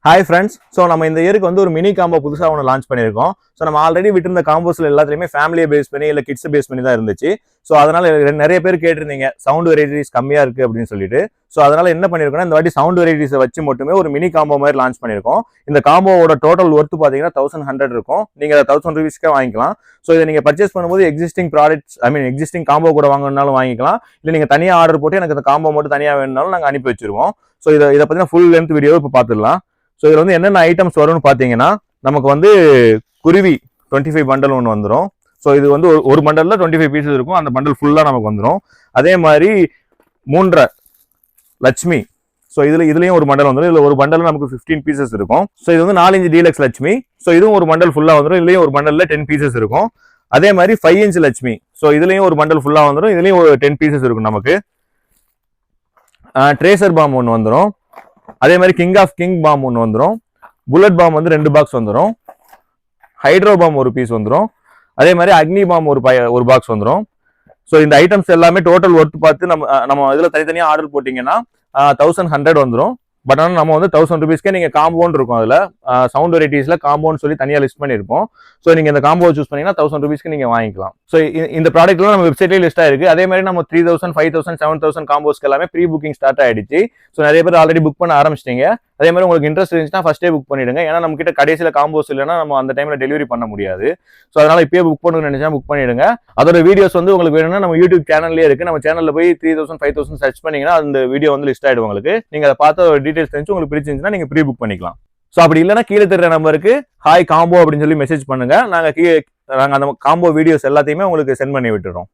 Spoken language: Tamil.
Hi friends. ஸோ நம்ம இந்த இயருக்கு வந்து ஒரு மினி காம்போ புதுசாக ஒன்று லான்ச் பண்ணியிருக்கோம். ஸோ நம்ம ஆல்ரெடி விட்டுருந்த காம்போஸ்ல எல்லாத்துலேயுமே ஃபேமிலியை பேஸ் பண்ணி இல்லை கிட்ஸ் பேஸ் பண்ணி தான் இருந்துச்சு. ஸோ அதனால நிறைய பேர் கேட்டிருந்தீங்க சவுண்ட் வெரைட்டிஸ் கம்மியாக இருக்குது அப்படின்னு சொல்லிட்டு. ஸோ அதனால என்ன பண்ணியிருக்கோம்னா இந்த வாட்டி சவுண்ட் வெரைட்டிஸை வச்சு மட்டுமே ஒரு மினி காம்போ மாதிரி லான்ச் பண்ணியிருக்கோம். இந்த காம்போவோட டோட்டல் ஒர்த்து பார்த்தீங்கன்னா 1100 இருக்கும். நீங்கள் 1000 ரூபீஸ்க்கே வாங்கிக்கலாம். ஸோ இதை நீங்கள் பர்ச்சேஸ் பண்ணும்போது எக்ஸிஸ்டிங் ப்ராடக்ட்ஸ் எக்ஸிஸ்டிங் காம்போ கூட வாங்கினாலும் வாங்கிக்கலாம். இல்லை நீங்கள் தனியாக ஆர்டர் போட்டு எனக்கு இந்த காம்போ மட்டும் தனியாக வேணுனாலும் நாங்கள் அனுப்பி வச்சிருவோம். ஸோ இதை பார்த்தீங்கன்னா ஃபுல் லென்த் வீடியோ இப்போ பார்த்துடலாம். ஸோ இதில் வந்து என்னென்ன ஐட்டம்ஸ் வரும்னு பார்த்தீங்கன்னா நமக்கு வந்து குருவி 25 பண்டல் ஒன்று வந்துடும். ஸோ இது வந்து ஒரு பண்டலில் 25 பீசஸ் இருக்கும். அந்த பண்டல் ஃபுல்லாக நமக்கு வந்துடும். அதே மாதிரி 3.5 லட்சுமி. ஸோ இதுலேயும் ஒரு பண்டல் வந்துடும். இதில் ஒரு பண்டல் நமக்கு 15 பீசஸ் இருக்கும். ஸோ இது வந்து 4 இன்ச் டீலக்ஸ் லட்சுமி. ஸோ இதுவும் ஒரு பண்டல் ஃபுல்லாக வந்துடும். இதுலேயும் ஒரு பண்டலில் 10 பீசஸ் இருக்கும். அதே மாதிரி 5 இன்ச் லட்சுமி. ஸோ இதுலேயும் ஒரு பண்டல் ஃபுல்லாக வந்துடும். இதுலேயும் ஒரு 10 பீசஸ் இருக்கும் நமக்கு. ட்ரேசர் பாம் ஒன்று வந்துடும். அதே மாதிரி கிங் ஆஃப் கிங் பாம் ஒன்று வந்துடும். புல்லட் பாம் வந்து 2 பாக்ஸ் வந்துடும். ஹைட்ரோ பாம் ஒரு பீஸ் வந்துடும். அதே மாதிரி அக்னி பாம் ஒரு பாக்ஸ் வந்துடும். ஸோ இந்த ஐட்டம்ஸ் எல்லாமே டோட்டல் ஒர்த் பார்த்து நம்ம இதில் தனித்தனியாக ஆர்டர் போட்டிங்கன்னா 1100 வந்துடும். பட் ஆனால் நம்ம வந்து 1000 ரூபீஸ்க்கே நீங்கள் காம்போன்னு இருக்கும். அதில் சவுண்ட் வெரைட்டிஸில் காம்போன்னு சொல்லி தனியாக லிஸ்ட் பண்ணியிருப்போம். ஸோ நீங்கள் இந்த காம்போ சூஸ் பண்ணீங்கன்னா 1000 ரூபீஸ்க்கு நீங்கள் வாங்கிக்கலாம். ஸோ இந்த ப்ராடக்ட்லாம் நம்ம வெப்சைட்லேயே லிஸ்ட் ஆயிருக்கு. அதே மாதிரி நம்ம 3000, 5000, 7000 காம்போஸ்க்கு எல்லாமே ப்ரீ புக்கிங் ஸ்டார்ட் ஆயிடுச்சு. ஸோ நிறைய பேர் ஆல்ரெடி புக் பண்ண ஆரம்பிச்சிட்டீங்க. அதே மாதிரி உங்களுக்கு இன்ட்ரெஸ்ட் இருந்துச்சுன்னா ஃபர்ஸ்டே புக் பண்ணிடுங்க. ஏன்னா நம்ம கிட்ட கடைசியில் காம்போஸ் இல்லைன்னா நம்ம அந்த டைமில் டெலிவரி பண்ண முடியாது. ஸோ அதனால இப்பயே புக் பண்ணணும்னு நினைச்சா புக் பண்ணிடுங்க. அதோட வீடியோஸ் வந்து உங்களுக்கு வேணும்னா நம்ம யூடியூப் சேனல்லேயே இருக்கு. நம்ம சேனலில் போய் 3000, 5000 சர்ச் பண்ணீங்கன்னா அந்த வீடியோ வந்து லிஸ்ட் ஆயிடும் உங்களுக்கு. நீங்கள் அதை பார்த்து டீடைல்ஸ் தெரிஞ்சு உங்களுக்கு பிடிச்சிருந்துச்சுன்னா நீங்கள் ப்ரீ புக் பண்ணிக்கலாம். ஸோ அப்படி இல்லைன்னா கீழே தெரிற நம்பருக்கு ஹாய் காம்போ அப்படின்னு சொல்லி மெசேஜ் பண்ணுங்க. நாங்கள் அந்த காம்போ வீடியோஸ் எல்லாத்தையுமே உங்களுக்கு சென்ட் பண்ணி விட்டுறோம்.